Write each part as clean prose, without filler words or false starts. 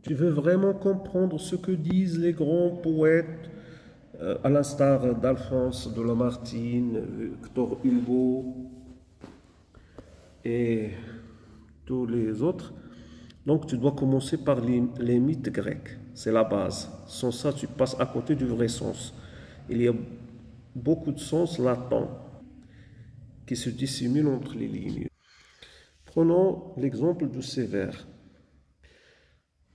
Tu veux vraiment comprendre ce que disent les grands poètes, à l'instar d'Alphonse de Lamartine, Victor Hugo et tous les autres. Donc tu dois commencer par les mythes grecs, c'est la base. Sans ça, tu passes à côté du vrai sens. Il y a beaucoup de sens latents qui se dissimulent entre les lignes. Prenons l'exemple de ces vers.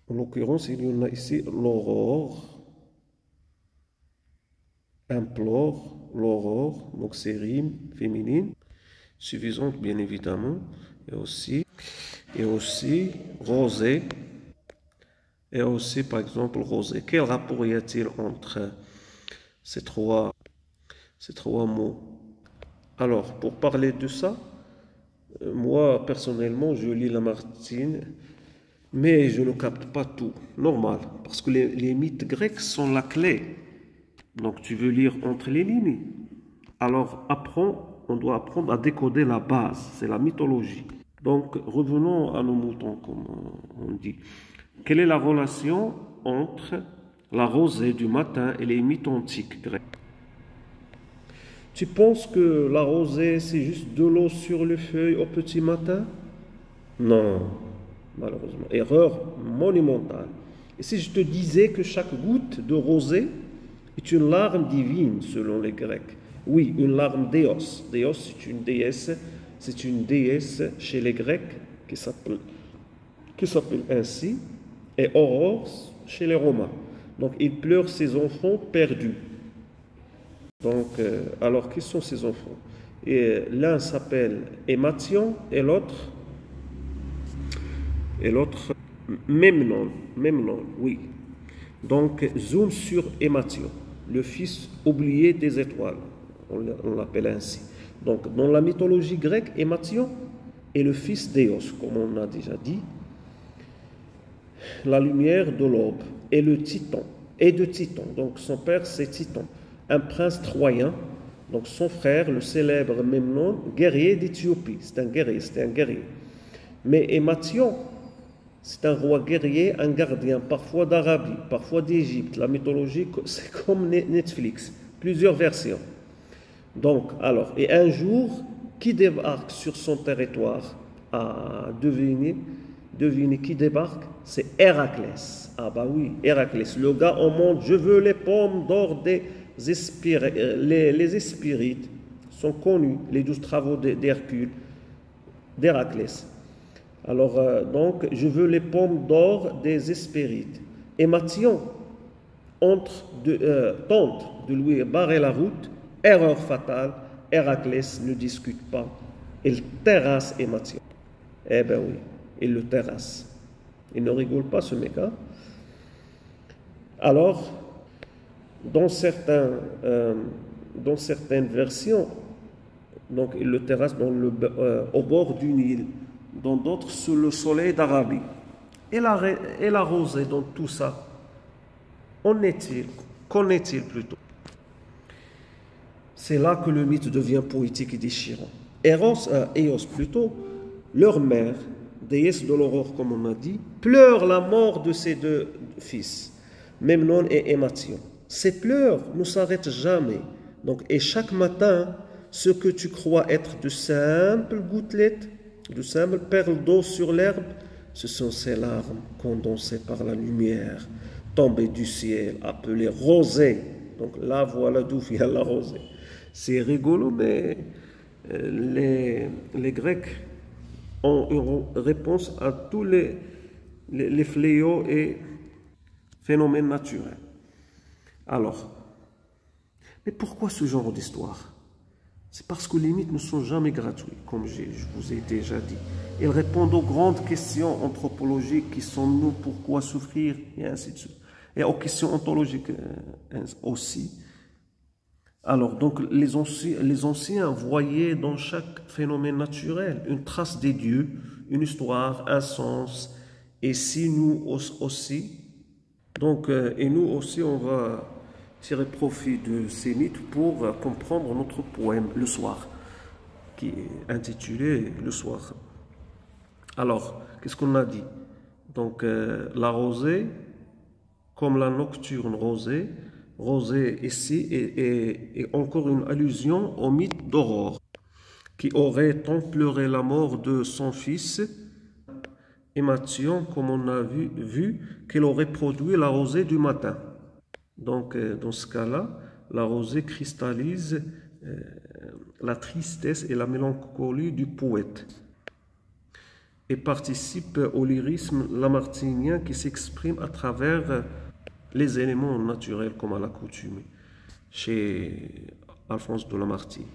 En l'occurrence, il y en a ici l'aurore, implore, l'aurore, donc c'est rime féminine, suffisante bien évidemment, et aussi rosée, et aussi par exemple rosée. Quel rapport y a-t-il entre ces trois mots? Alors, pour parler de ça, moi personnellement, je lis Lamartine, mais je ne capte pas tout, normal, parce que les mythes grecs sont la clé. Donc tu veux lire entre les lignes. Alors on doit apprendre à décoder la base, c'est la mythologie. Donc revenons à nos moutons, comme on dit. Quelle est la relation entre la rosée du matin et les mythes antiques grecs? Tu penses que la rosée, c'est juste de l'eau sur les feuilles au petit matin? Non, malheureusement. Erreur monumentale. Et si je te disais que chaque goutte de rosée est une larme divine selon les Grecs? Oui, une larme déos. Déos, c'est une déesse chez les Grecs qui s'appelle ainsi, et aurore chez les Romains. Donc, il pleure ses enfants perdus. Donc, alors, qui sont ces enfants? Et l'un s'appelle Émathion et l'autre Memnon, oui. Donc, zoom sur Émathion, le fils oublié des étoiles, on l'appelle ainsi. Donc, dans la mythologie grecque, Émathion est le fils d'Éos, comme on a déjà dit, la lumière de l'aube, et de Titan. Donc, son père, c'est Titan, un prince troyen. Donc, son frère, le célèbre Memnon, guerrier d'Éthiopie, c'est un guerrier. Mais Émathion, c'est un roi guerrier, un gardien, parfois d'Arabie, parfois d'Égypte. La mythologie, c'est comme Netflix, plusieurs versions. Donc, alors, et un jour, qui débarque sur son territoire? Devinez qui débarque? C'est Héraclès. Ah bah oui, Héraclès. Le gars en monte, je veux les pommes d'or des Hespérides. Les Hespérides sont connus, les 12 travaux d'Héraclès. Alors, donc, je veux les pommes d'or des Hespérides. Émathion tente de lui barrer la route. Erreur fatale, Héraclès ne discute pas. Il terrasse Émathion. Eh bien oui, il le terrasse. Il ne rigole pas, ce mec. Hein? Alors, dans certaines versions, donc il le terrasse au bord du Nil. Dans d'autres, sous le soleil d'Arabie. Et la rosée dans tout ça, qu'en est-il plutôt? C'est là que le mythe devient poétique et déchirant. Éos plutôt, leur mère, déesse de l'aurore comme on a dit, pleure la mort de ses deux fils, Memnon et Émathion. Ces pleurs ne s'arrêtent jamais. Donc, et chaque matin, ce que tu crois être de simples gouttelettes, de simples perles d'eau sur l'herbe, ce sont ces larmes condensées par la lumière, tombées du ciel, appelées rosée. Donc là, voilà d'où vient la rosée. C'est rigolo, mais les Grecs ont une réponse à tous les fléaux et phénomènes naturels. Alors, mais pourquoi ce genre d'histoire? C'est parce que les mythes ne sont jamais gratuits, comme je vous ai déjà dit. Ils répondent aux grandes questions anthropologiques qui sont nous, pourquoi souffrir, et ainsi de suite. Et aux questions ontologiques aussi. Alors, donc, les anciens voyaient dans chaque phénomène naturel une trace des dieux, une histoire, un sens. Et si nous aussi, donc, et nous aussi, on va tirer profit de ces mythes pour comprendre notre poème Le Soir, qui est intitulé Le Soir. Alors, qu'est-ce qu'on a dit? Donc la rosée, comme la nocturne rosée, rosée ici est encore une allusion au mythe d'Aurore, qui aurait tant pleuré la mort de son fils, Émathion, comme on a vu qu'elle aurait produit la rosée du matin. Donc dans ce cas-là, la rosée cristallise la tristesse et la mélancolie du poète et participe au lyrisme lamartinien qui s'exprime à travers les éléments naturels comme à l'accoutumée chez Alphonse de Lamartine.